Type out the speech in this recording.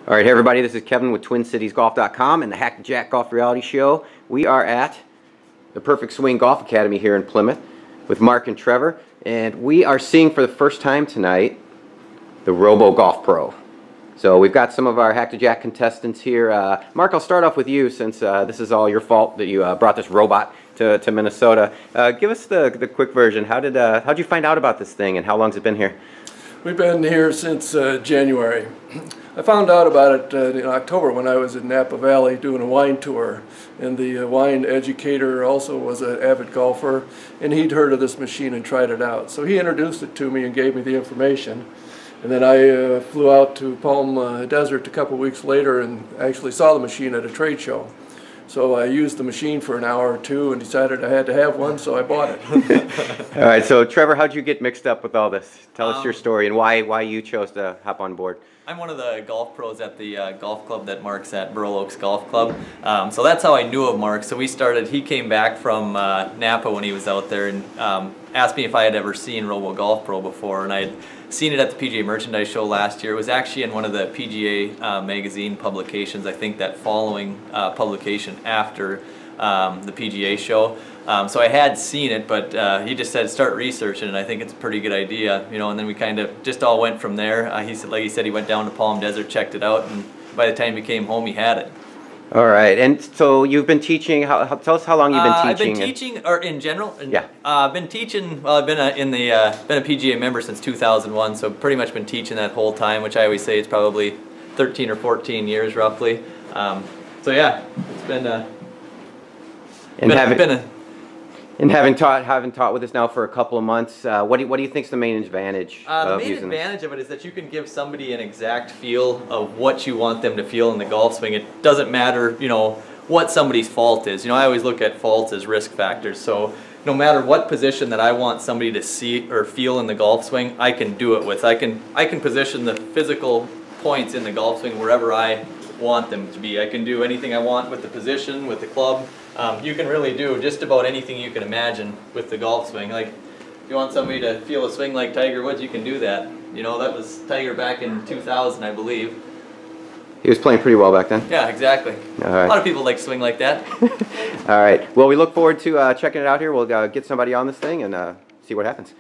All right, hey everybody, this is Kevin with twincitiesgolf.com and the Hack to Jack Golf Reality Show. We are at the Perfect Swing Golf Academy here in Plymouth with Mark and Trevor, and we are seeing for the first time tonight the RoboGolfPro. So we've got some of our Hack to Jack contestants here. Mark, I'll start off with you since this is all your fault that you brought this robot to Minnesota. Give us the quick version. How'd you find out about this thing and how long's it been here? We've been here since January. I found out about it in October when I was in Napa Valley doing a wine tour, and the wine educator also was an avid golfer, and he'd heard of this machine and tried it out. So he introduced it to me and gave me the information, and then I flew out to Palm Desert a couple weeks later and actually saw the machine at a trade show. So I used the machine for an hour or two and decided I had to have one, so I bought it. All right, so Trevor, how'd you get mixed up with all this? Tell us your story and why you chose to hop on board. I'm one of the golf pros at the golf club that Mark's at, Burl Oaks Golf Club. So that's how I knew of Mark. So he came back from Napa when he was out there and asked me if I had ever seen RoboGolfPro before, and I had seen it at the PGA Merchandise Show last year. It was actually in one of the PGA magazine publications, I think that following publication after the PGA show. So I had seen it, but he just said start researching, and I think it's a pretty good idea, you know. And then we kind of just all went from there. He said, like he said, he went down to Palm Desert, checked it out, and by the time he came home, he had it. All right, and so you've been teaching. Tell us how long you've been teaching. I've been teaching, or in general. Yeah. I've been teaching. Well, I've been been a PGA member since 2001, so pretty much been teaching that whole time, which I always say it's probably 13 or 14 years roughly. So yeah, it's been. Having taught with us now for a couple of months, what do you think is the main advantage of using this? Advantage of it is that you can give somebody an exact feel of what you want them to feel in the golf swing. It doesn't matter, you know, what somebody's fault is. You know, I always look at faults as risk factors. So no matter what position that I want somebody to see or feel in the golf swing, I can do it with. I can position the physical points in the golf swing wherever I want them to be. I can do anything I want with the position, with the club. You can really do just about anything you can imagine with the golf swing. Like, if you want somebody to feel a swing like Tiger Woods, you can do that. You know, that was Tiger back in 2000, I believe. He was playing pretty well back then. Yeah, exactly. All right. A lot of people like swing like that. All right. Well, we look forward to checking it out here. We'll get somebody on this thing and see what happens.